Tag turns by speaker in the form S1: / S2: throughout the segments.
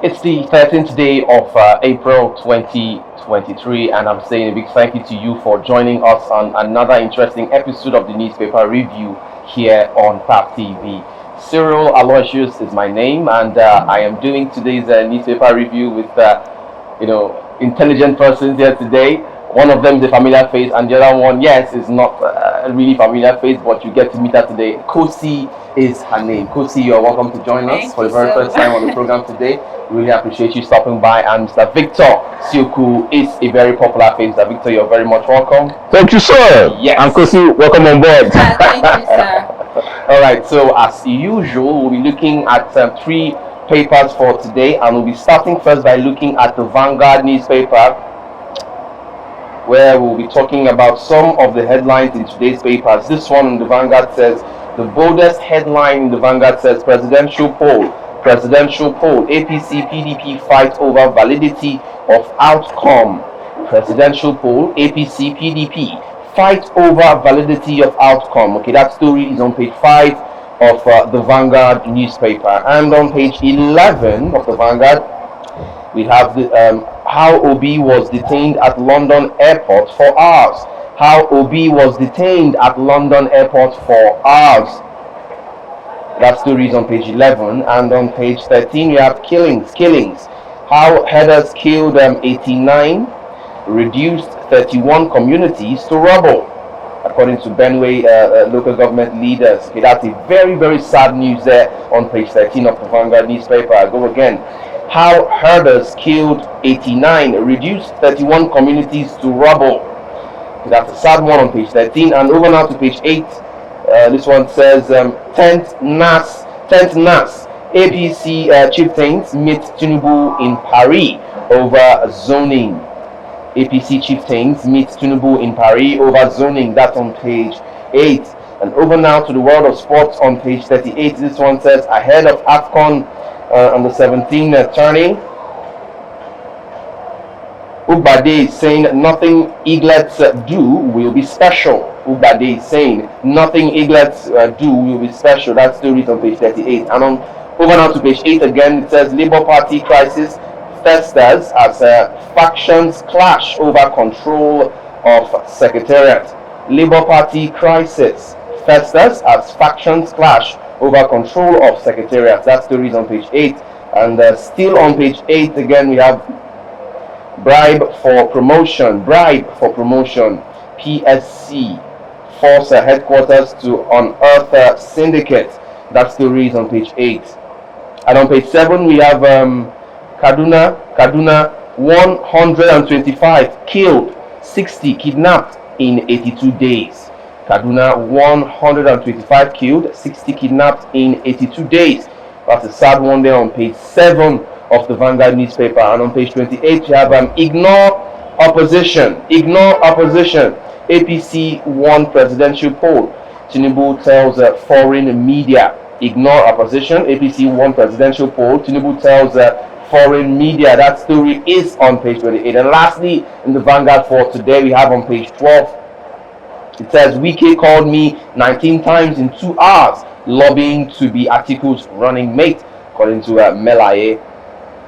S1: It's the 13th day of April 2023, and I'm saying a big thank you to you for joining us on another interesting episode of the newspaper review here on PAP TV. Cyril Aloysius is my name, and I am doing today's newspaper review with intelligent persons here today. One of them is a familiar face, and the other one, yes, is not a really familiar face, but you get to meet her today. Kosi is her name. Kosi, you're welcome to join us for the very first time on the program today. Really appreciate you stopping by. And Mr. Victor Sioku is a very popular face. Mr. Victor, you're very much welcome.
S2: Thank you, sir.
S1: Yes.
S2: And Kosi, welcome on board.
S3: Thank you, sir.
S1: All right, so as usual, we'll be looking at three papers for today, and we'll be starting first by looking at the Vanguard newspaper, where we'll be talking about some of the headlines in today's papers. This one in the Vanguard says, the boldest headline in the Vanguard says, presidential poll, APC PDP fight over validity of outcome. Presidential poll, APC PDP fight over validity of outcome. Okay, that story is on page 5 of the Vanguard newspaper. And on page 11 of the Vanguard, we have the how Obi was detained at London airport for hours. How Obi was detained at London airport for hours. That story is on page 11. And on page 13, we have killings. How headers killed 89, reduced 31 communities to rubble, according to Benue local government leaders. Okay, that's a very, very sad news there on page 13 of the Vanguard newspaper. I go again. How herders killed 89, reduced 31 communities to rubble. That's a sad one on page 13. And over now to page 8. This one says, 10th NAS, APC chieftains meet Tinubu in Paris over zoning. APC chieftains meet Tinubu in Paris over zoning. That's on page 8. And over now to the world of sports on page 38. This one says, ahead of AFCON on the 17th turning, Ugbade is saying nothing Eaglets do will be special. Ugbade is saying nothing Eaglets do will be special. That story is on page 38. And on over now to page 8 again, it says Labour Party crisis festers as factions clash over control of Secretariat. Labour Party crisis festers as factions clash over control of Secretariat. That story is on page 8. And still on page 8 again, we have bribe for promotion. PSC force headquarters to unearth syndicate. That story is on page 8. And on page 7 we have Kaduna 125 killed, 60 kidnapped in 82 days. Kaduna 125 killed, 60 kidnapped in 82 days. That's a sad one there on page 7 of the Vanguard newspaper. And on page 28 you have ignore opposition. APC won presidential poll. Tinubu tells foreign media. Ignore opposition. APC won presidential poll. Tinubu tells foreign media. That story is on page 28. And lastly, in the Vanguard for today, we have on page 12. It says, Wike called me 19 times in 2 hours, lobbying to be Atiku's running mate, according to Melaye.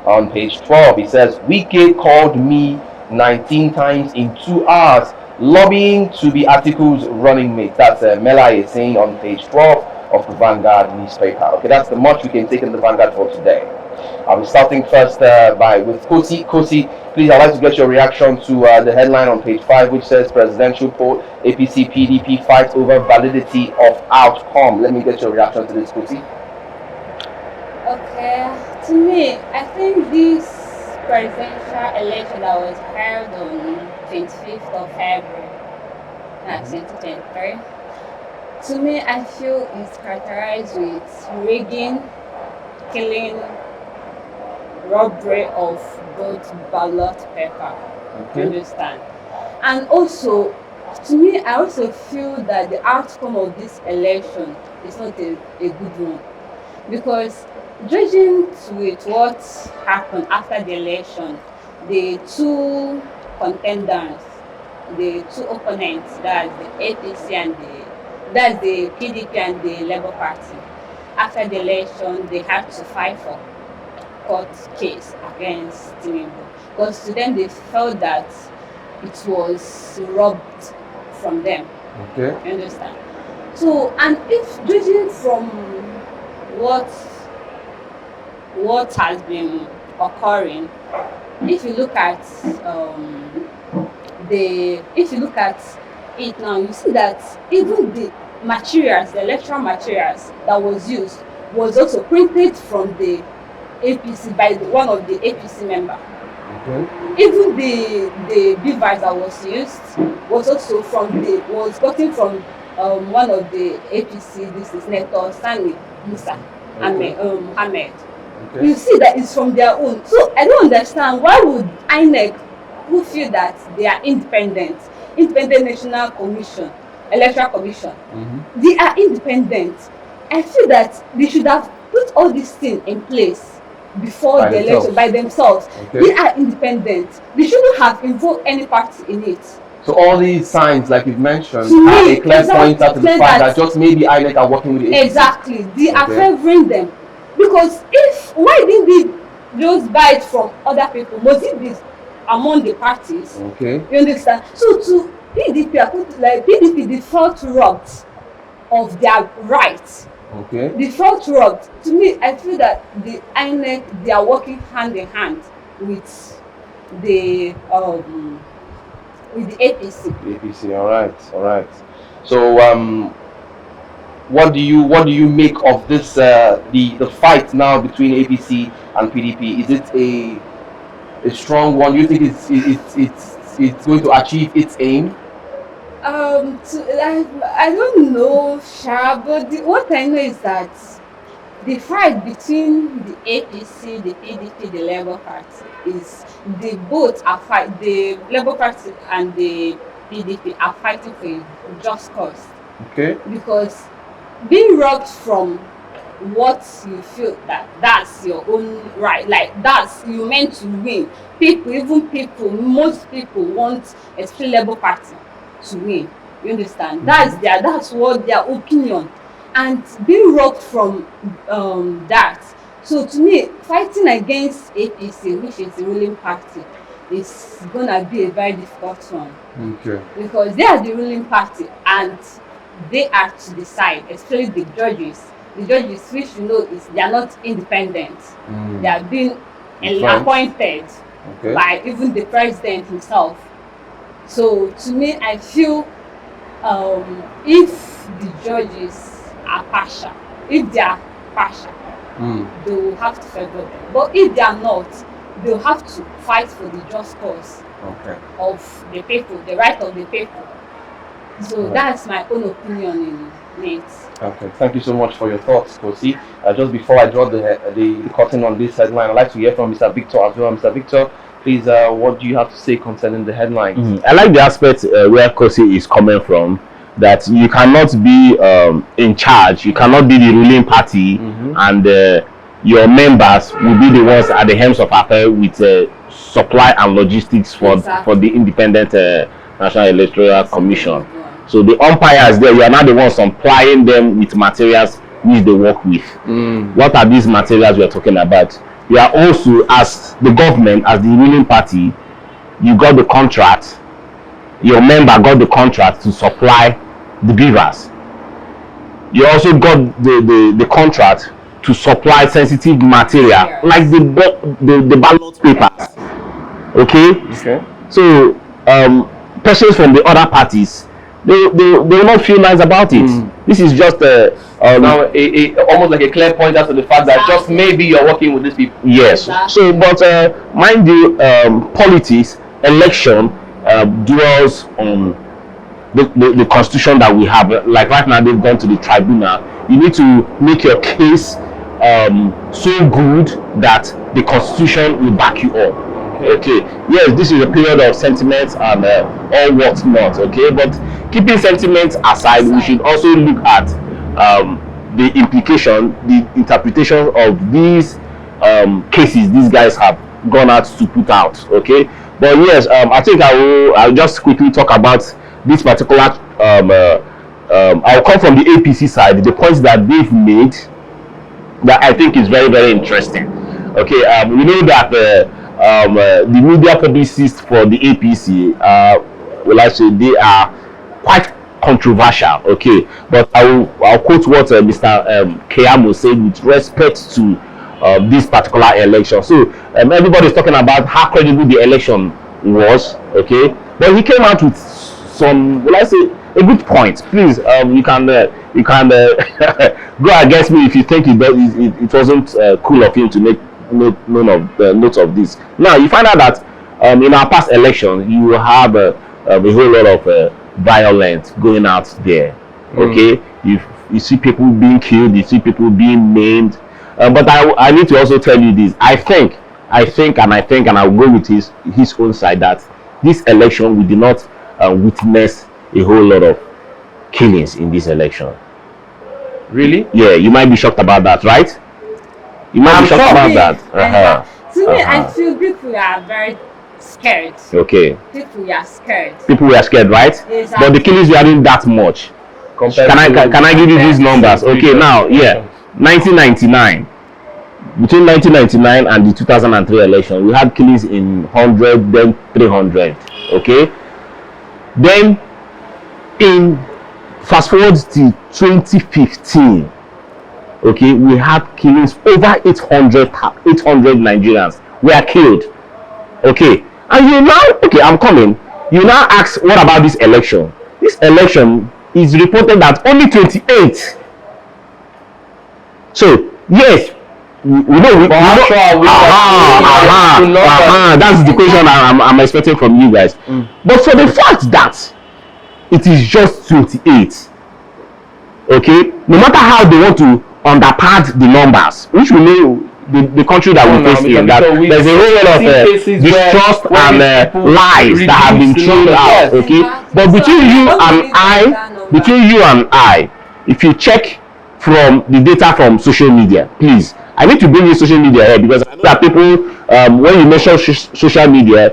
S1: On page 12, it says, Wike called me 19 times in 2 hours, lobbying to be Atiku's running mate. That's Melaye saying on page 12 of the Vanguard newspaper. Okay, that's the much we can take in the Vanguard for today. I'll be starting first with Kosi. Kosi, please, I'd like to get your reaction to the headline on page 5, which says presidential poll, APC PDP fight over validity of outcome. Let me get your reaction to this, Kosi.
S3: Okay, to me, I think this presidential election that was held on 25th of February 2023, to me, I feel it's characterized with rigging, killing, robbery of both ballot paper.
S1: Okay.
S3: You understand? And also, to me, I also feel that the outcome of this election is not a good one, because judging with what happened after the election, the two contenders, the two opponents, that's the APC and that's the PDP and the Labour Party, after the election, they had to fight for court case against Tinubu, because to them they felt that it was robbed from them.
S1: Okay.
S3: You understand? So, and if judging from what has been occurring, if you look at it now, you see that even the materials, the electoral materials that was used, was also printed from the APC by one of the APC member.
S1: Okay.
S3: Even the device that was used was also gotten from one of the APC, this is Senator Sani Musa Ahmed.
S1: Okay.
S3: You see that it's from their own. So I don't understand, why would INEC, who feel that they are independent National Commission, Electoral Commission, they are independent. I feel that they should have put all these things in place before
S1: By
S3: the
S1: themselves.
S3: election by themselves.
S1: Okay.
S3: They are independent. They shouldn't have involved any party in it.
S1: So all these signs, like you've mentioned,
S3: To
S1: are
S3: me,
S1: a clear point out to the
S3: clear
S1: fact
S3: that-
S1: that just maybe INEC are working with the APC.
S3: Exactly, they are
S1: Okay.
S3: favoring them. Because why didn't they just buy it from other people? Must it be among the parties?
S1: Okay.
S3: You understand? So to PDP, PDP, they felt robbed of their rights.
S1: Okay.
S3: They felt robbed. To me, I feel that the INEC, they are working hand in hand with the APC.
S1: The APC. All right. So what do you make of this the fight now between APC and PDP? Is it a strong one? You think it's going to achieve its aim?
S3: I don't know, Sha, but what I know is that the fight between the APC, the PDP, the Labour Party is they both are fight. The Labour Party and the PDP are fighting for a just cause.
S1: Okay.
S3: Because being robbed from what you feel that's your own right, like that's you meant to win. Most people want especially Labour Party to win. You understand? That's what their opinion, and being robbed from that. So to me, fighting against APC, which is the ruling party, is gonna be a very difficult one.
S1: Okay.
S3: Because they are the ruling party and they are to decide, especially the judges. The judges, which they are not independent. They are being appointed by even the president himself. So to me, I feel if the judges are partial, if they are partial, they will have to favor them. But if they are not, they will have to fight for the just cause of the people, the right of the people. So that's my own opinion in it.
S1: Okay, thank you so much for your thoughts, Kosi. Just before I draw the curtain on this headline, I'd like to hear from Mr. Victor as well. Mr. Victor, please, what do you have to say concerning the headline?
S2: I like the aspect where Kosi is coming from, that you cannot be in charge, you cannot be the ruling party, and your members will be the ones at the helms of affairs with supply and logistics for the independent National Electoral Commission. So the umpires there, you are not the ones supplying them with materials which they work with. What are these materials we are talking about? You are also, as the government, as the ruling party, you got the contract, your member got the contract to supply the beavers. You also got the contract to supply sensitive material, like the ballot papers. Okay? So persons from the other parties, they will not feel nice about it. This is just
S1: now almost like a clear point as to the fact that just maybe you're working with these people.
S2: Yes. So, but mind you, politics, election dwells on the constitution that we have. Like right now, they've gone to the tribunal. You need to make your case so good that the constitution will back you up. Okay. Yes, this is a period of sentiments and all what's not. Okay, but keeping sentiments aside, we should also look at the implication, the interpretation of these cases these guys have gone out to put out. Okay, but yes, I think I'll just quickly talk about this particular. I'll come from the APC side. The points that they've made that I think is very, very interesting. Okay, we know that the media publicists for the APC, will I say, they are quite controversial. Okay, but I'll quote what Mr. Keyamo said with respect to this particular election. So everybody is talking about how credible the election was. Okay, but he came out with some, will I say, a good point. Please, you can go against me if you think it wasn't cool of him to make note of this. Now you find out that in our past election you have a whole lot of violence going out there. Okay, you see people being killed, you see people being maimed. But I need to also tell you this. I think, and I'll go with his own side, that this election we did not witness a whole lot of killings in this election.
S1: Really?
S2: Yeah, you might be shocked about that, right? You might be shocked about that.
S3: To me, I feel people are very scared.
S2: Okay.
S3: People are scared.
S2: People were scared, right?
S3: Exactly.
S2: But the killings weren't that much. Can I give you these numbers? Okay, now, yeah, 1999. Between 1999 and the 2003 election, we had killings in 100, then 300. Okay. Then, in fast forward to 2015, okay, we had killings over 800 Nigerians were killed. Okay, and you now, okay, I'm coming. You now ask, what about this election? This election is reported that only 28. So yes, that's the question I'm expecting from you guys. But for the fact that it is just 28, okay, no matter how they want to underpad the numbers, which we know the country that we're facing, that there's a whole lot of distrust and lies that have been thrown out. Okay, but between you and I, if you check from the data from social media, please, I need to bring in social media here, because I know that people, when you mention social media,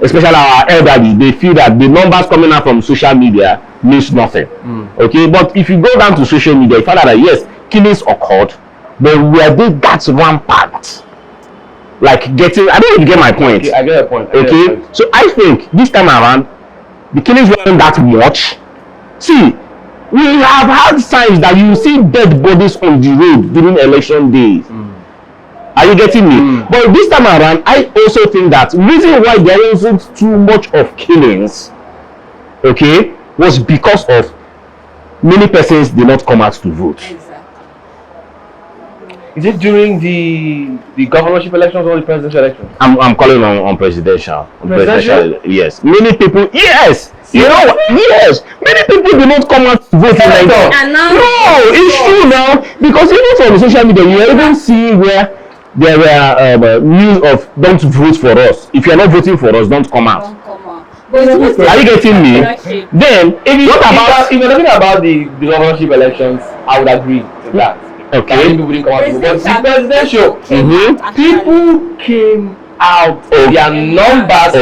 S2: especially our elderly, they feel that the numbers coming out from social media means nothing. Okay, but if you go down to social media, you find out that yes, killings occurred, but were they that rampant? Like getting, I don't know if you get my point.
S1: Okay, I get a point.
S2: Okay, so I think this time around, the killings weren't that much. See, we have had signs that you see dead bodies on the road during election days. Are you getting me? But this time around, I also think that reason why there isn't too much of killings, okay, was because of many persons did not come out to vote.
S3: Exactly.
S1: Is it during the governorship elections or the presidential elections?
S2: I'm calling on presidential.
S1: Presidential?
S2: Yes. Many people, yes. You know what? Yes. Many people do not come out to vote in Nigeria. No, it's true now. Because even from social media, you are even seeing where there were news of don't vote for us. If you are not voting for us, don't come out.
S3: Don't come on. But
S2: Are you getting me? Then, if
S1: you're talking about the governorship elections, I would agree with that.
S2: Okay.
S1: People didn't come out to vote. But the presidential, people came out their numbers,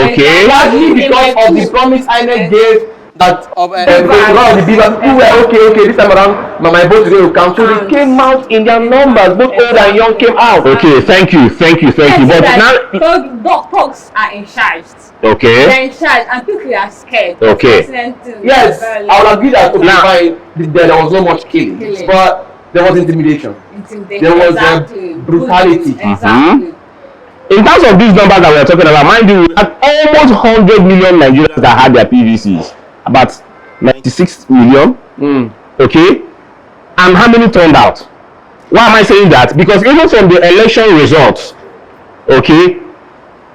S1: largely because of the promise INEC gave that the people were okay, this time around my vote today will count. So they came out in their numbers, both old and young came out.
S2: Okay, thank you. But
S3: now folks are in charge.
S2: Okay.
S3: They're in charge and people are scared.
S2: Okay.
S1: Yes, I would agree that there was not much killing, but there was intimidation. There was brutality.
S3: Exactly.
S2: In terms of these numbers that we're talking about, mind you, we had almost 100 million Nigerians that had their PVCs. About 96 million. Okay. And how many turned out? Why am I saying that? Because even from the election results, okay,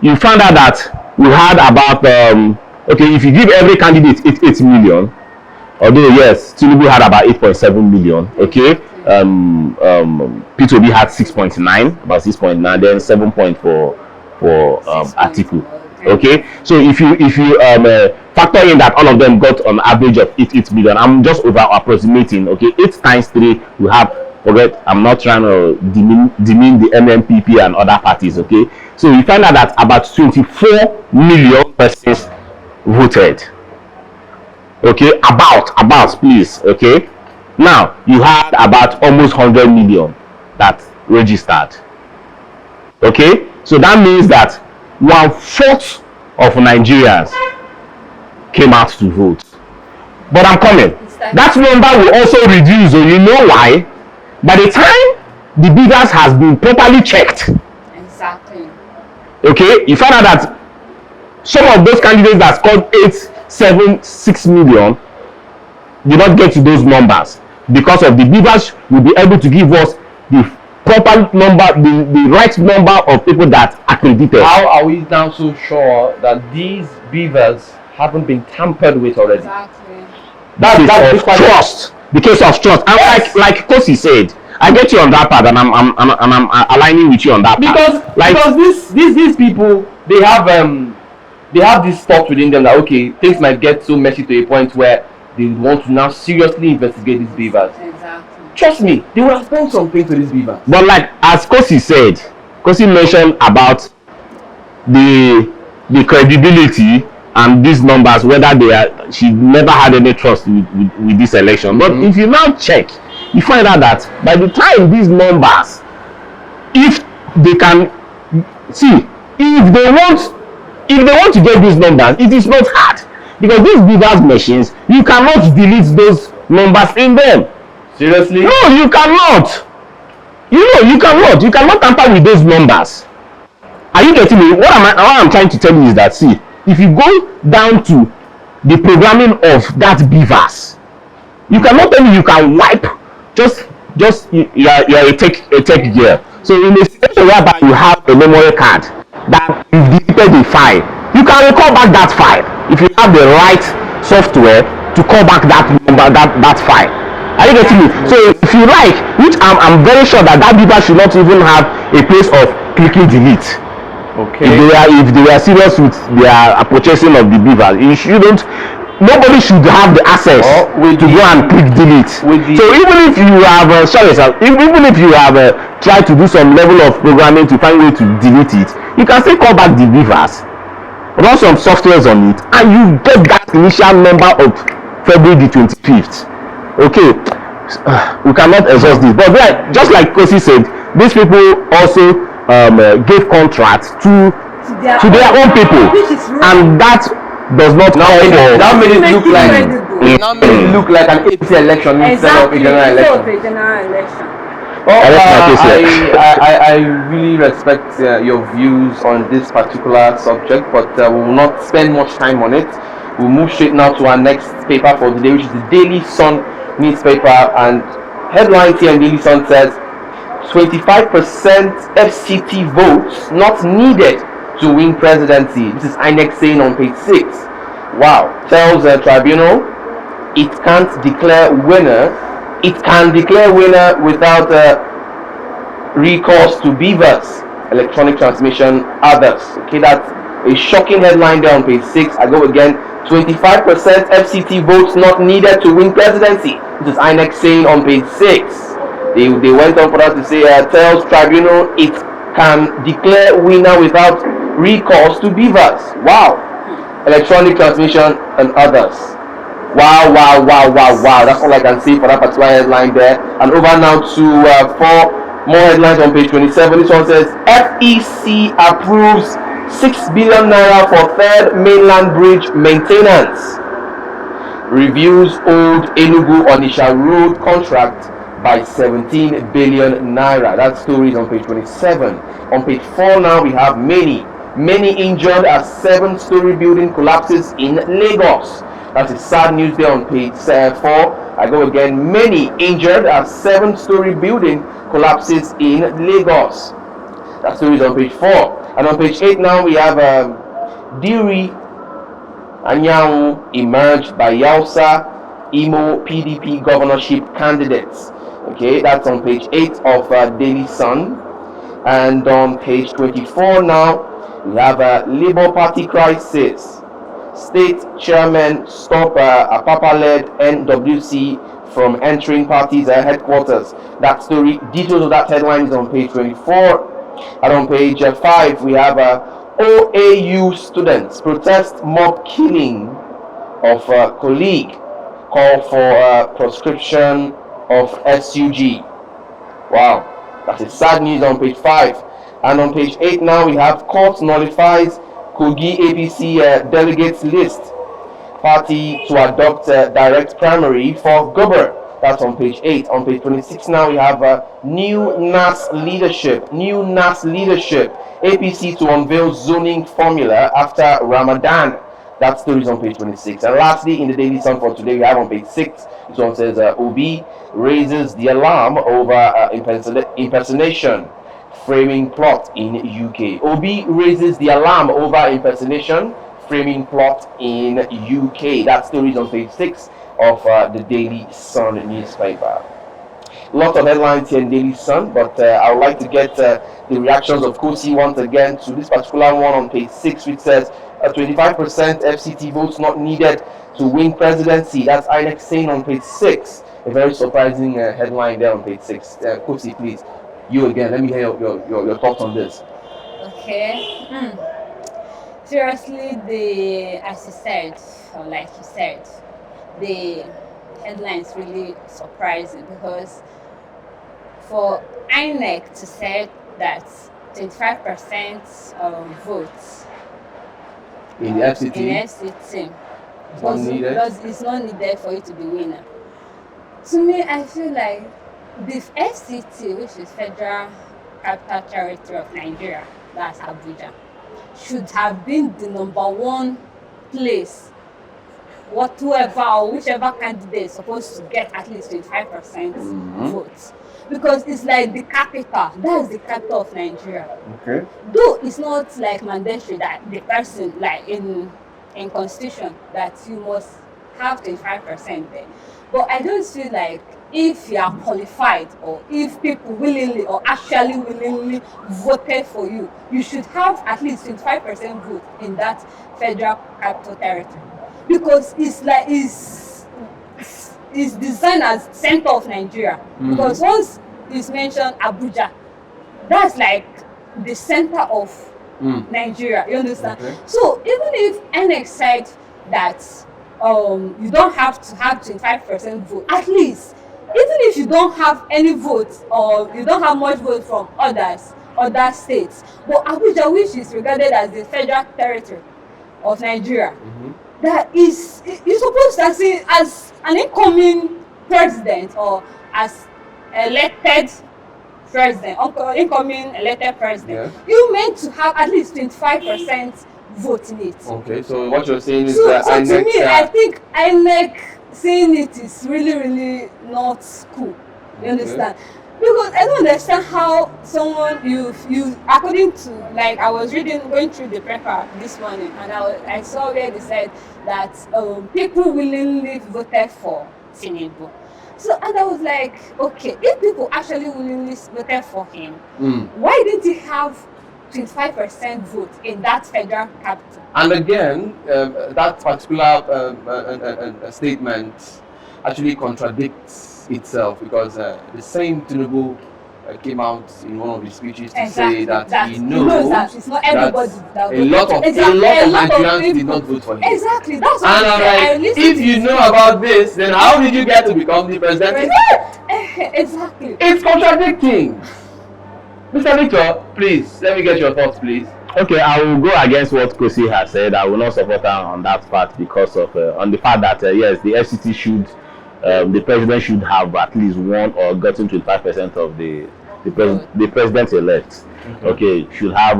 S2: you found out that we had about, okay, if you give every candidate 8 million, although yes, Tinubu had about 8.7 million, okay, P2B had 6.9, about 6.9, then 7 for Atiku. Okay, so if you factor in that all of them got on average of 8 million, I'm just over approximating. Okay, 8 times 3 we have. Forget, I'm not trying to demean the MMPP and other parties. Okay, so you find out that about 24 million persons voted. Okay, about please. Okay, now you had about almost 100 million that registered. Okay, so that means that 1/4 of Nigerians came out to vote. But I'm coming. That number will also reduce. So you know why? By the time the beavers has been properly checked,
S3: Exactly.
S2: okay, you find out that some of those candidates that scored 876 million did not get to those numbers because of the beavers will be able to give us the proper number, the right number of people that accredited.
S1: How are we now so sure that these beavers haven't been tampered with already?
S3: Exactly.
S2: That's trust. The case of trust. And yes, like Kosi said, I get you on that part, and I'm aligning with you on that
S1: part.
S2: Like,
S1: because these people, they have this thought within them that okay, things might get so messy to a point where they want to now seriously investigate these beavers.
S3: Exactly.
S1: Trust me, they will respond something to these beavers.
S2: But like as Kosi said, Kosi mentioned about the credibility and these numbers, whether they are, she never had any trust with this election. But if you now check, you find out that by the time these numbers, if they can see, if they want to get these numbers, it is not hard, because these beavers machines, you cannot delete those numbers in them.
S1: Seriously?
S2: No, you cannot. You cannot tamper with those numbers. Are you getting me? What I'm trying to tell you is that, see, if you go down to the programming of that beavers, you cannot tell me you can wipe just you are a tech gear. So in a situation whereby you have a memory card that you've deleted a file, you can recall back that file if you have the right software to call back that number, that file. Are you getting me? So if you like, which I'm very sure that beaver should not even have a place of clicking delete.
S1: Okay.
S2: If they were serious with their purchasing of the beaver, nobody should have the access to go and click delete. So even if you have even if you have tried to do some level of programming to find a way to delete it, you can still call back the beavers, run some softwares on it, and you get that initial number of February the 25th. Okay, we cannot exhaust this, but just like Kosi said, these people also gave contracts to their own people, and that does not
S1: that made it look like an APC election instead of a general election. I really respect your views on this particular subject, but we will not spend much time on it. We'll move straight now to our next paper for today, which is the Daily Sun newspaper, and headline here in Daily Sun says 25% FCT votes not needed to win presidency. This is INEC saying on page 6. Wow. Tells the tribunal it can't declare winner. It can declare winner without recourse to beavers, electronic transmission, others. Okay, that's a shocking headline there on page 6. I go again. 25% FCT votes not needed to win presidency. This is INEC saying on page 6. They went on for that to say, tells tribunal it can declare winner without recourse to beavers. Wow. Electronic transmission and others. Wow. That's all I can say for that particular headline there. And over now to 4 more headlines on page 27. This one says, FEC approves 6 billion naira for third mainland bridge maintenance. Reviews old Enugu Onisha road contract by 17 billion naira. That story is on page 27. On page 4 now we have many injured as 7-story building collapses in Lagos. That's a sad news there on page 4. I go again. Many injured as 7-story building collapses in Lagos. That story is on page 4. And on page 8 now we have Diri Anyanwu emerged by Yausa Imo PDP governorship candidates. Okay, that's on page 8 of Daily Sun. And on page 24 now we have a Labour Party crisis. State chairman stop Apapa-led NWC from entering party's headquarters. That story, details of that headline is on page 24. And on page 5 we have OAU students protest mob killing of colleague, call for proscription of SUG. Wow, that's a sad news on page 5. And on page 8 now we have court nullifies Kogi APC delegates list. Party to adopt direct primary for Gober. That's on page 8. On page 26 now we have new NAS leadership. New NAS leadership. APC to unveil zoning formula after Ramadan. That story is on page 26. And lastly, in the Daily Sun for today, we have on page 6, this one says Obi raises the alarm over impersonation framing plot in UK. Obi raises the alarm over impersonation framing plot in UK. That story is on page 6 of the Daily Sun newspaper. Lot of headlines here in Daily Sun, but I would like to get the reactions of Kosi once again to this particular one on page 6, which says 25% FCT votes not needed to win presidency. That's INEC saying on page 6. A very surprising headline there on page 6. Kosi, please, you again. Let me hear your thoughts on this.
S3: Okay. Seriously, as you said, or like you said, the headline is really surprising because for INEC to say that 25% votes
S1: In the FCT,
S3: it's not needed for you to be winner. To me, I feel like the FCT, which is Federal Capital Territory of Nigeria, that's Abuja, should have been the #1 place. Whoever or whichever candidate is supposed to get at least 25% votes. Because it's like the capital. That's the capital of Nigeria.
S1: Okay.
S3: Though it's not like mandatory that the person, like in constitution, that you must have 25% there. But I don't feel like if you are qualified or if people willingly or actually willingly voted for you, you should have at least 25% vote in that Federal Capital Territory. Because it's like it's designed as center of Nigeria. Because once it's mentioned Abuja, that's like the center of Nigeria. You understand? Okay. So even if INEC said that you don't have to have 25% vote, at least even if you don't have any votes or you don't have much vote from other states, but Abuja, which is regarded as the federal territory of Nigeria, that is you're supposed to see as an incoming president or as elected president, incoming elected president, you meant to have at least 25% vote in it.
S1: Okay, so what you're saying is
S3: that INEC, to me, I think INEC saying it is really, really not cool. You understand? Because I don't understand how someone you according to, like, I was going through the paper this morning, and I saw where they said that people willingly voted for Tinubu. So, and I was like, okay, if people actually willingly voted for him, why didn't he have 25% vote in that federal capital?
S1: And again, that particular statement actually contradicts itself, because the same Tinubu came out in one of his speeches to say that he knows that it's not everybody that a lot of Nigerians did not vote for him.
S3: Exactly, that's what
S1: and I'm like, if you know about this, then how did you get to become the president?
S3: Exactly.
S1: It's contradicting. Mr. Victor, please, let me get your thoughts, please.
S2: Okay, I will go against what Kosi has said. I will not support her on that part because of on the fact that yes, the FCT should, the president should have at least won or gotten 25% of the president elect. Okay, should have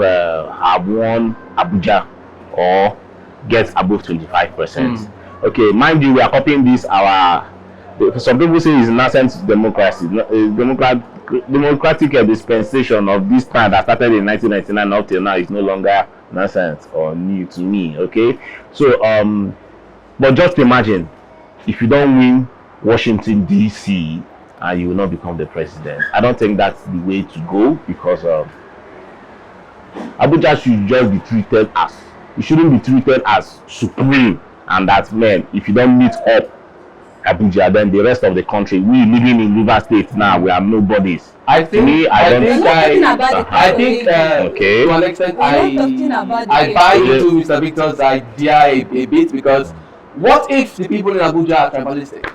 S2: won Abuja or get above 25%. Okay, mind you, we are copying this some people say it's nascent democracy, democratic dispensation of this time that started in 1999 up till now is no longer nonsense or new to me. Okay, so but just imagine if you don't win Washington DC and you will not become the president. I don't think that's the way to go, because Abuja should just be treated as, it shouldn't be treated as supreme, and that, man, if you don't meet up Abuja, then the rest of the country, we living in River State now, we are nobodies.
S1: I think okay, to an extent, I buy into Mr. Victor's idea a bit, because what if the people in Abuja are tribalistic?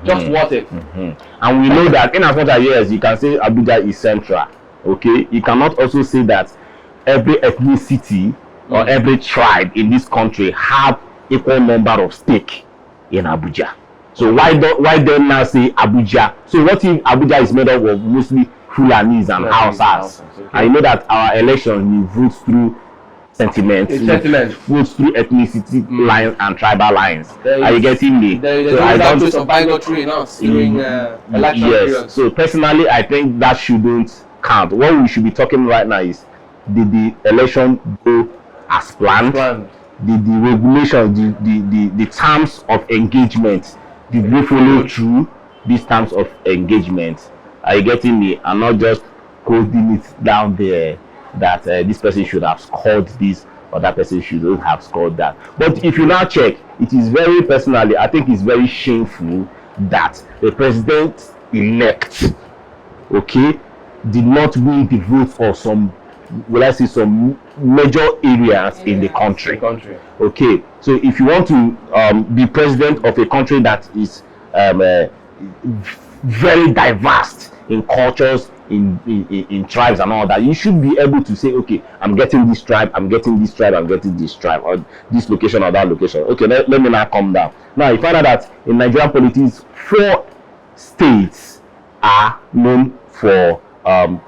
S1: Just what if?
S2: And we know that in as much as yes, you can say Abuja is central, Okay, you cannot also say that every ethnicity or every tribe in this country have equal number of stake in Abuja. So why don't now say Abuja? So what if Abuja is made up of mostly Fulanis and Hausas?
S1: Okay.
S2: And you know that our election we vote through sentiment, vote through ethnicity lines and tribal lines. Are you getting me?
S1: So I don't do some bigotry in us during election period.
S2: So personally, I think that shouldn't count. What we should be talking right now is, did the election go as planned? Did the regulations, the terms of engagement, did we follow through these terms of engagement? Are you getting me? And not just holding it down there that this person should have scored this or that person shouldn't have scored that. But if you now check, it is very personally, I think it's very shameful that the president-elect, okay, did not win the vote for some, will I say, some major areas in the country. Okay, so if you want to be president of a country that is very diverse in cultures, in tribes and all that, you should be able to say, okay, I'm getting this tribe, I'm getting this tribe, I'm getting this tribe, or this location or that location. Okay, let me now calm down. Now you find out that in Nigerian politics, 4 states are known for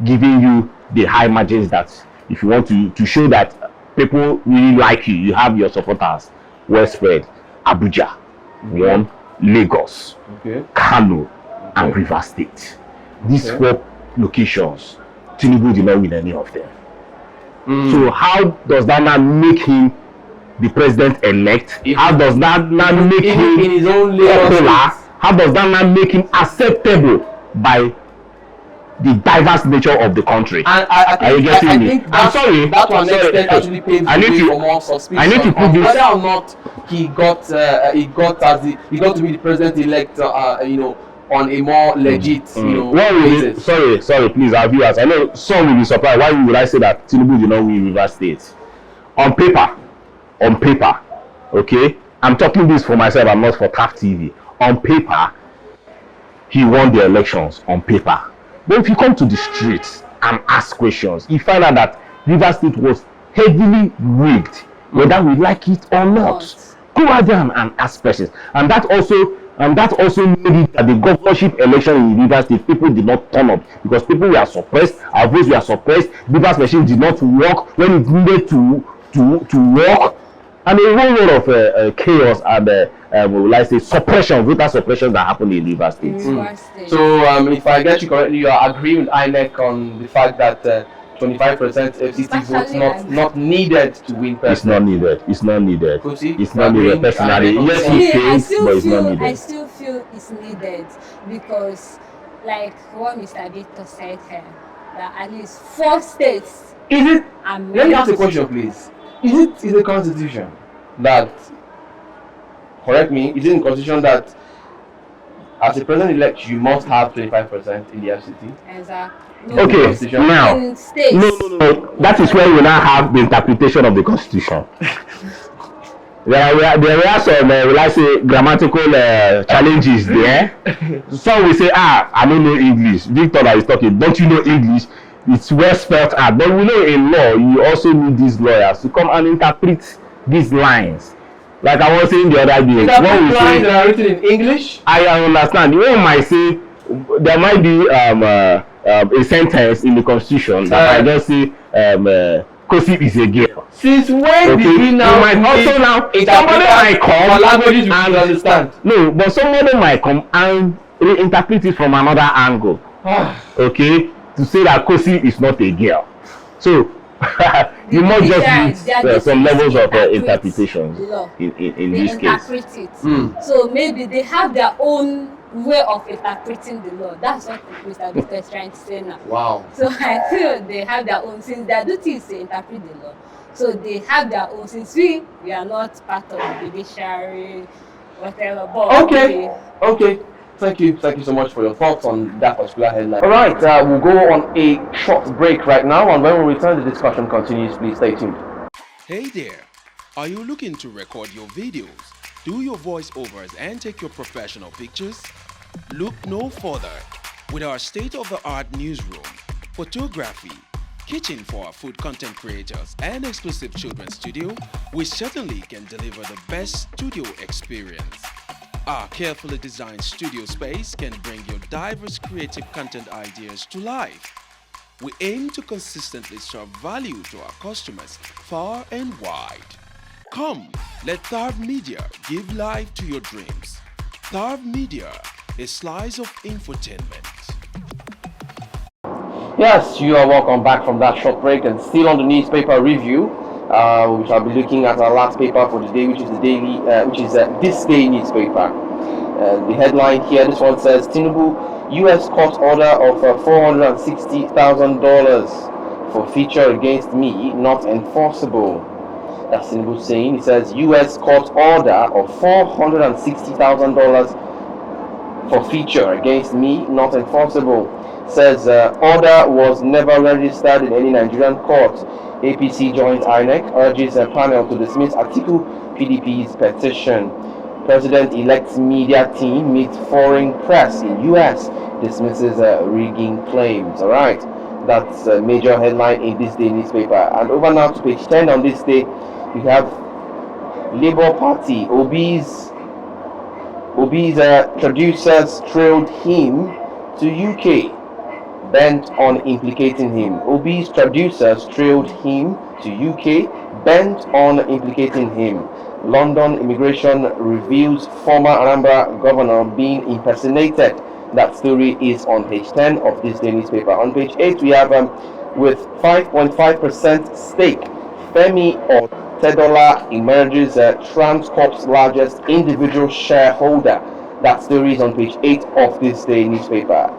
S2: giving you the high margins that if you want to show that people really like you, you have your supporters well spread. Abuja, 1, Lagos, Kano, and River State. These 4 locations, Tinubu did not win any of them. So how does that not make him the president-elect? How does that not make him
S1: in his own
S2: popular? How does that not make him acceptable by the diverse nature of the country?
S1: And I think
S2: I'm sorry.
S1: That one actually paves the way for more suspicion.
S2: I need to put this.
S1: Whether or not he got to be the president-elect, on a more legit, basis.
S2: Sorry, please, our viewers. I know some will be surprised. Why would I say that Tinubu did not win River State? On paper, okay. I'm talking this for myself. I'm not for CAF TV. On paper, he won the elections on paper. But if you come to the streets and ask questions, you find out that River State was heavily rigged, whether we like it or not. Go out there and ask questions. And that also made it that the governorship election in River State, people did not turn up because people were suppressed, our votes were suppressed, River's machine did not work when it needed to work, and a whole lot of chaos and will I say voter suppression that happened in River State.
S1: So if I get you correctly, you are agreeing with INEC on the fact that 25% FCT votes not needed to win president.
S2: It's not needed.
S1: Kusi,
S2: it's not needed personally. Yes, he fails, but it's not needed.
S3: I still feel it's needed because, like what Mr. Victor said here, that at least 4 states.
S1: Let me ask a question, please. Is it in the constitution that, correct me, is it in the constitution that as a president-elect you must have 25% in the FCT?
S3: Exactly.
S2: No, okay, now, no. That is where we now have the interpretation of the constitution. there are some, will I say, grammatical challenges there. Some will say, I don't know English. Victor that is talking, don't you know English? It's well spelled out. But we know in law, you also need these lawyers to come and interpret these lines. Like I was saying the other day.
S1: Interpret lines that are written in English?
S2: I understand. You might say, there might be a sentence in the constitution that I just say Kosi is a girl.
S1: Since when did we now
S2: somebody might come
S1: languages we can understand?
S2: No, but somebody might come and reinterpret it from another angle. Okay, to say that Kosi is not a girl. So you must just need some levels of interpretations in this case.
S3: So maybe they have their own way of interpreting the law. That's what Mr. Victor is trying to say now.
S1: Wow. So
S3: I feel they have their own, since their duty is to interpret the law. So they have their own, since we are not part of the judiciary, whatever. But
S1: okay. Thank you so much for your thoughts on that particular headline. All right, we'll go on a short break right now, and when we return, the discussion continues. Please stay tuned.
S4: Hey there, are you looking to record your videos, do your voiceovers, and take your professional pictures? Look no further. With our state-of-the-art newsroom, photography, kitchen for our food content creators, and exclusive children's studio, we certainly can deliver the best studio experience. Our carefully designed studio space can bring your diverse creative content ideas to life. We aim to consistently serve value to our customers far and wide. Come, let Tharv Media give life to your dreams. Tharv Media, a slice of infotainment.
S1: Yes, you are welcome back from that short break, and still on the newspaper review. We shall be looking at our last paper for the day, which is the daily, This Day newspaper. The headline here, this one says Tinubu, U.S. court order of $460,000 for feature against me not enforceable. That's Tinubu saying. It says U.S. court order of $460,000 for feature against me not enforceable. Says order was never registered in any Nigerian court. APC joins INEC, urges a panel to dismiss Atiku PDP's petition. President-elect's media team meets foreign press in U.S. dismisses rigging claims. All right, that's a major headline in this day newspaper. And over now to page 10 on this day, we have Labour Party. Obi's producers trailed him to UK, bent on implicating him. Obi's producers trailed him to UK, bent on implicating him. London immigration reveals former Anambra governor being impersonated. That story is on page 10 of this day newspaper. On page 8, we have with 5.5% stake, Femi Otedola emerges Transcorp's largest individual shareholder. That story is on page 8 of this day newspaper.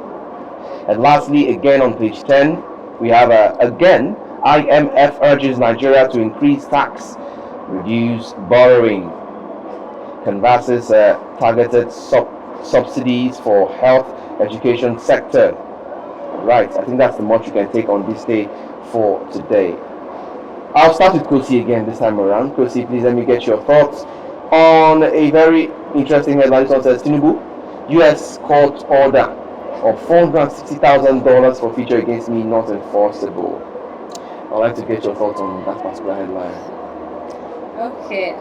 S1: And lastly, again on page 10, we have again, IMF urges Nigeria to increase tax, reduce borrowing, canvasses targeted subsidies for health education sector. Right, I think that's the much you can take on this day for today. I'll start with Kosi again this time around. Kosi, please let me get your thoughts on a very interesting headline. This one says Tinubu, U.S. court order of $460,000 for feature against me not enforceable. I'd like to get your thoughts on that particular headline.
S3: Okay.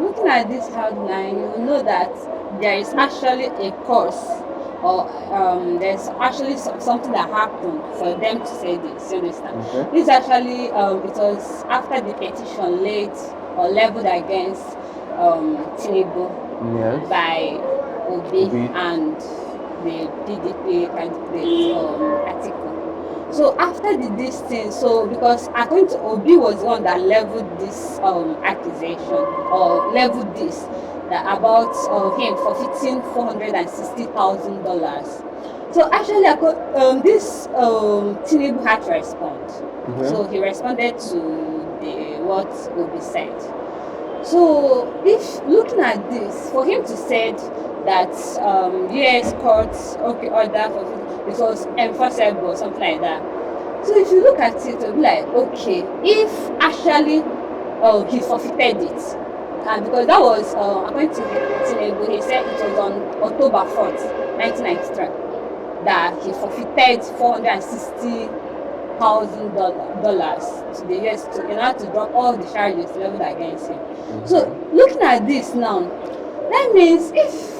S3: Looking at this headline, you know that there is actually a cause, or there's actually something that happened for them to say this. You understand?
S1: Okay.
S3: This actually it was after the petition laid or leveled against Tinubu
S1: Yes.
S3: by Obi and the PDP candidate Atiku. So after this thing, so because according to Obi was the one that leveled this accusation or leveled this that about him forfeiting $460,000. So actually, this Tinubu had to respond.
S1: Mm-hmm.
S3: So he responded to what Obi said. So if looking at this, for him to say that U.S. courts order for it was enforceable or something like that. So if you look at it, it'll be like, okay, if actually he forfeited it, and because that was according to Tinubu, he said it was on October 4th, 1993, that he forfeited $460,000 to the US in order to drop all the charges leveled against him. Mm-hmm. So looking at this now, that means if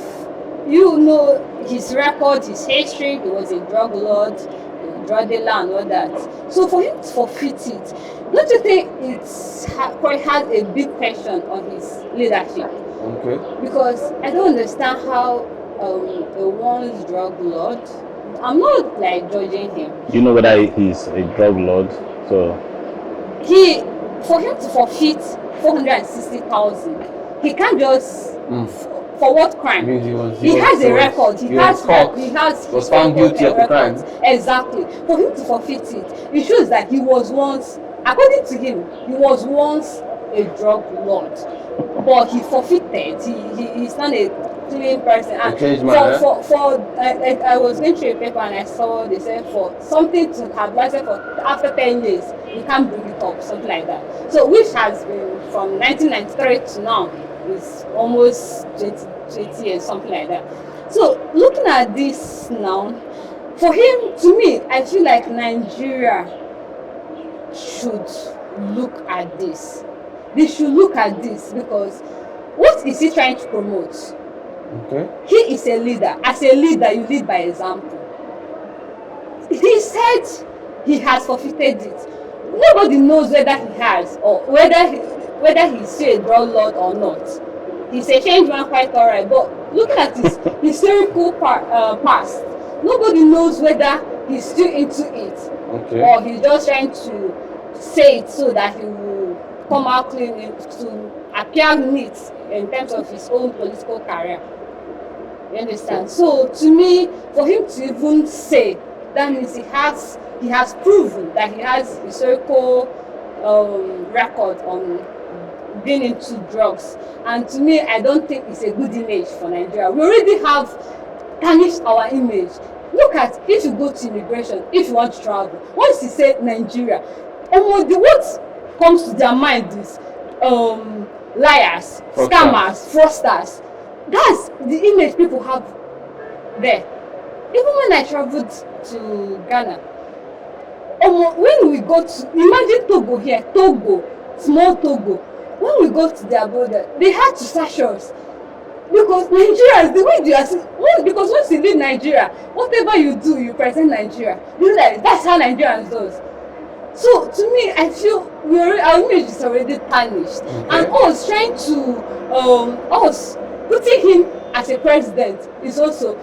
S3: you know his record, his history, he was a drug lord, a drug dealer and all that. So for him to forfeit it, don't you think it has a big question on his leadership?
S1: Okay.
S3: Because I don't understand how a once drug lord, I'm not like judging him.
S2: You know whether he's a drug lord, so
S3: for him to forfeit 460,000, he can't just for what crime? He has a record. He was found guilty of the crime. Exactly. For him to forfeit it, it shows that he was once, according to him, he was once a drug lord, but he forfeited. He's not a clean person. And I was going through a paper and I saw they said for something to have lasted for after 10 years, you can't bring it up, something like that. So which has been from 1993 to now. Is almost 20 years, something like that. So looking at this now, for him, to me, I feel like Nigeria should look at this. They should look at this because what is he trying to promote?
S1: Okay.
S3: He is a leader. As a leader, you lead by example. He said he has forfeited it. Nobody knows whether he has or whether he's still a drug lord or not. He's a changed man, quite alright. But looking at his historical past, nobody knows whether he's still into it,
S1: Okay.
S3: or he's just trying to say it so that he will come out clean to appear neat in terms of his own political career. You understand? So to me, for him to even say, that means he has proven that he has historical record on being into drugs. And to me, I don't think it's a good image for Nigeria. We already have tarnished our image. Look at, if you go to immigration, if you want to travel, once you say Nigeria, what comes to their mind is liars, scammers, fraudsters. That's the image people have there. Even when I traveled to Ghana, when we go to, imagine Togo here, small Togo, when we go to their border, they had to search us. Because Nigerians, the way they are, because once you leave Nigeria, whatever you do, you present Nigeria. You know, like, that's how Nigerians does. So to me, I feel our image is already tarnished.
S1: Okay.
S3: And us trying to, putting him as a president is also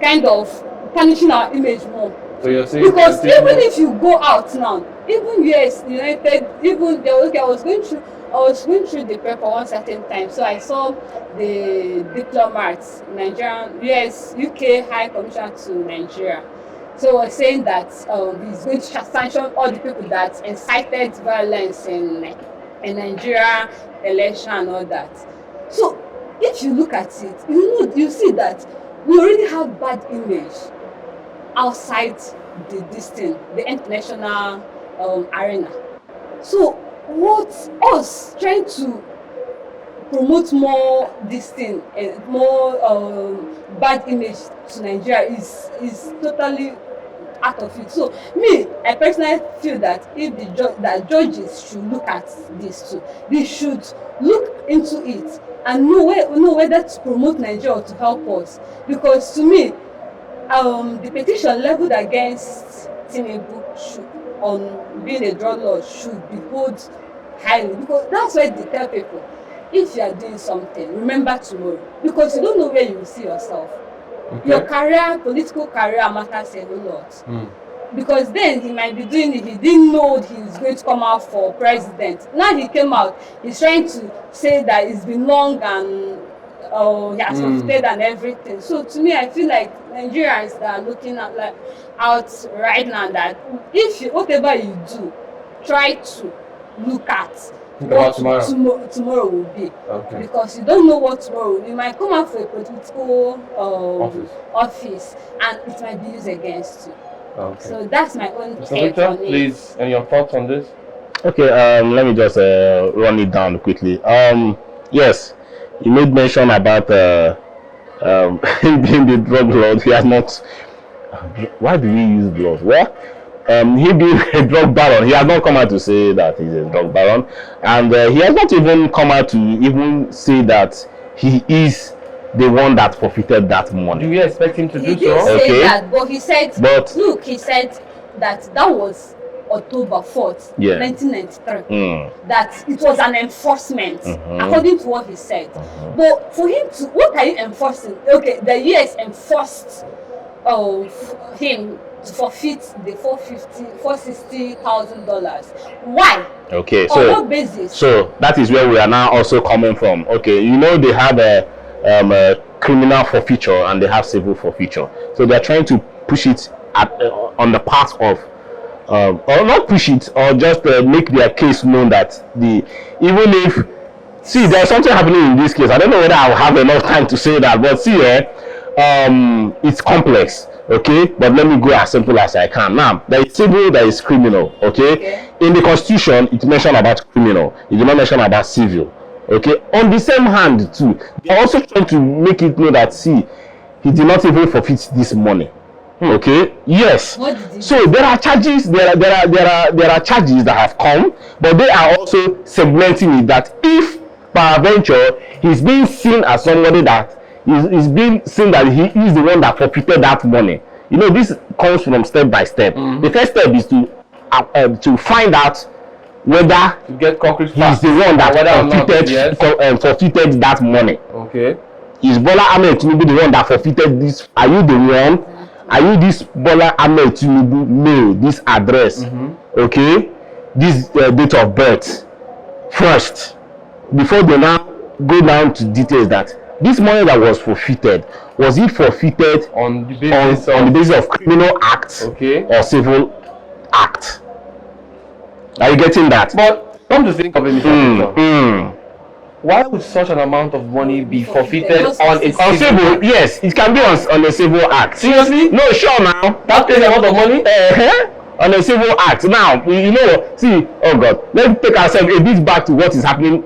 S3: kind of tarnishing our image more.
S1: So you're saying
S3: because even if you go out now, even US, United, even I was going through the paper one certain time, so I saw the diplomats, Nigerian, US, UK High Commissioner to Nigeria. So I was saying that he's going to sanction all the people that incited violence in Nigeria election and all that. So if you look at it, you see that we already have bad image outside the international arena. So what us trying to promote more more bad image to Nigeria is totally out of it. So I personally feel that if that judges should look at this too, they should look into it and know whether to promote Nigeria or to help us. Because to me, the petition leveled against Tinubu on being a drug lord should be held highly, because that's why they tell people, if you are doing something, remember tomorrow, because you don't know where you will see yourself. Okay. Your career, political career matters a whole lot. Because then he might be doing it, he didn't know he's going to come out for president. Now he came out, he's trying to say that it's been long and he has forfeited and everything. So to me, I feel like Nigerians that are looking at out right now, that if whatever you do, try to look at what tomorrow will be. Okay. Because you don't know what tomorrow will be. You might come out for a political office and it might be used against you. Okay. So that's my own take on it.
S1: Please, and your thoughts on this?
S2: Okay, let me just run it down quickly. Yes, you made mention about him being the drug lord. He has not. Why do we use drugs? Well, he being a drug baron, he has not come out to say that he's a drug baron, and he has not even come out to even say that he is the one that forfeited that money.
S1: Do you expect him to do so?
S3: He didn't say that, but he said, he said that was October 4th, 1993. That it was an enforcement, according to what he said. But for him to, what are you enforcing? Okay, the US enforced him to forfeit the $460,000. Why?
S2: Okay,
S3: on what basis? So
S2: that is where we are now also coming from. Okay, they have a criminal forfeiture and they have civil forfeiture. So they are trying to push it on the part of, or not push it, or just make their case known that there's something happening in this case. I don't know whether I'll have enough time to say that, but it's complex. Okay, but let me go as simple as I can. Now, there is civil, there is criminal. Okay, in the constitution, it mentioned about criminal. It did not mention about civil. Okay, on the same hand too, they are also trying to make it know that he did not even forfeit this money. Okay, yes.
S3: What did he
S2: So there are charges, there are charges that have come, but they are also segmenting it that if peradventure he's being seen as somebody that is being seen that he is the one that forfeited that money. You know, this comes from step by step. The first step is to find out whether
S1: To get concrete
S2: he's
S1: facts,
S2: the one that
S1: whether or not,
S2: forfeited
S1: yes.
S2: forfeited that money.
S1: Okay.
S2: Is Bola Ahmed Tinubu the one that forfeited this? Are you the one? Are you this Bola Ahmed Tinubu? No, this address. Okay, this date of birth first, before they now go down to details that this money that was forfeited, was it forfeited
S1: On the basis
S2: on the basis of criminal act
S1: Okay.
S2: or civil act? Are you getting that?
S1: But come to think of it, Mr. Victor, why would such an amount of money be forfeited on a
S2: On civil, yes, it can be on a civil act.
S1: Seriously?
S2: No, sure now.
S1: That pays a lot of money?
S2: On a civil act. Now, you know, see, oh God, let's take ourselves a bit back to what is happening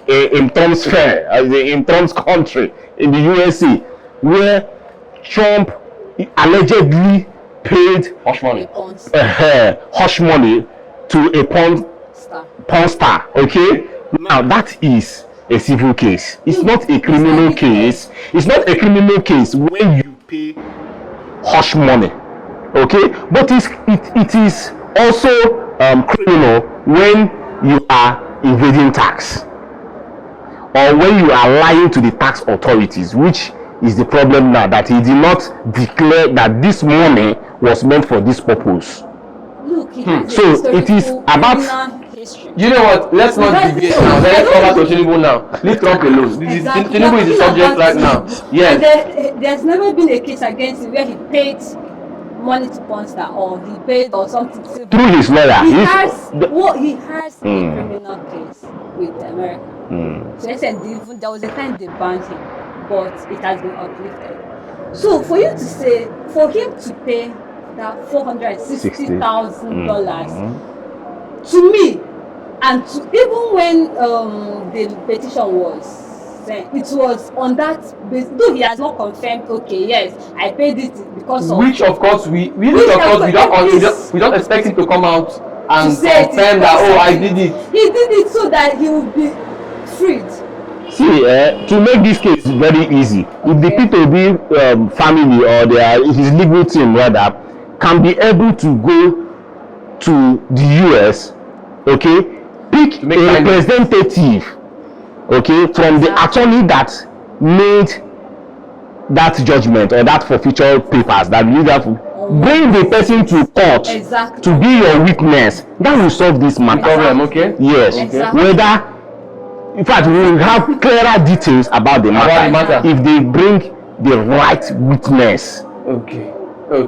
S2: in Trump's fair, in Trump's country, in the USA, where Trump allegedly paid
S1: Hush money.
S2: hush money to a porn star. Okay, now that is a civil case. It's not a criminal case. It's not a criminal case when you pay hush money. Okay, but it is also criminal when you are evading tax or when you are lying to the tax authorities, which is the problem now, that he did not declare that this money was meant for this purpose.
S3: Look, he has
S2: So
S3: a
S2: it is
S3: historical
S2: about
S3: criminal history.
S1: You know what? Let's not deviate now. Let's come back to Tinubu now. Leave Trump alone.
S3: Exactly.
S1: Tinubu is the subject right now. Yes.
S3: And there's never been a case against him where he paid money to Ponster or he paid or something.
S2: Through his lawyer.
S3: He
S2: He's-
S3: has a criminal case with America. So they said even there was a time they banned him, but it has been uplifted. So for you to say, for him to pay that $460,000 to me, and to even when the petition was sent, it was on that basis, though he has not confirmed, okay, yes, I paid it because of
S1: Which of course we don't expect him to come out and
S3: say it
S1: confirm that, oh, I did it.
S3: He did it so that he would be freed.
S2: See, to make this case very easy, if the P2B family or his legal team rather can be able to go to the US, okay, pick
S1: To make
S2: a
S1: findings.
S2: representative, okay, from the attorney that made that judgment or that forfeiture papers that you have, bring the person to court
S3: Exactly.
S2: to be your witness. That will solve this matter.
S1: Problem, okay?
S2: Yes.
S3: Exactly.
S2: Whether, in fact, we will have clearer details about the matter, if they bring the right witness.
S1: Okay. All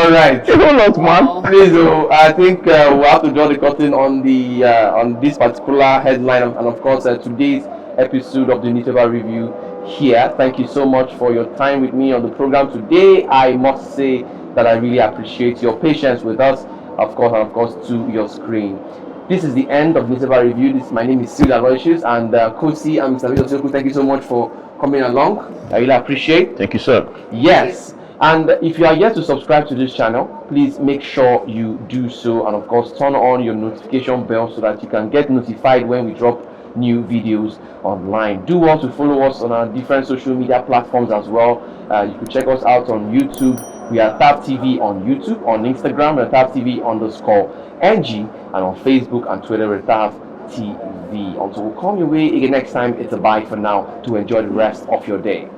S1: right.
S2: Hold on, man.
S1: Please, I think we'll have to draw the curtain on the on this particular headline and of course today's episode of the Newspaper Review here. Thank you so much for your time with me on the program today. I must say that I really appreciate your patience with us, of course, to your screen. This is the end of Newspaper Review. My name is Sylvia Aloysius, and Kosi and Mr. Victor Soku, thank you so much for coming along. I really appreciate.
S2: Thank you, sir.
S1: Yes. And if you are yet to subscribe to this channel, please make sure you do so, and of course turn on your notification bell so that you can get notified when we drop new videos online. Do want to follow us on our different social media platforms as well. You can check us out on YouTube. We are Tab TV on YouTube. On Instagram, we're Tab TV_NG, and on Facebook and Twitter, we're Tab TV. Until we'll come your way again next time, it's a bye for now. To enjoy the rest of your day.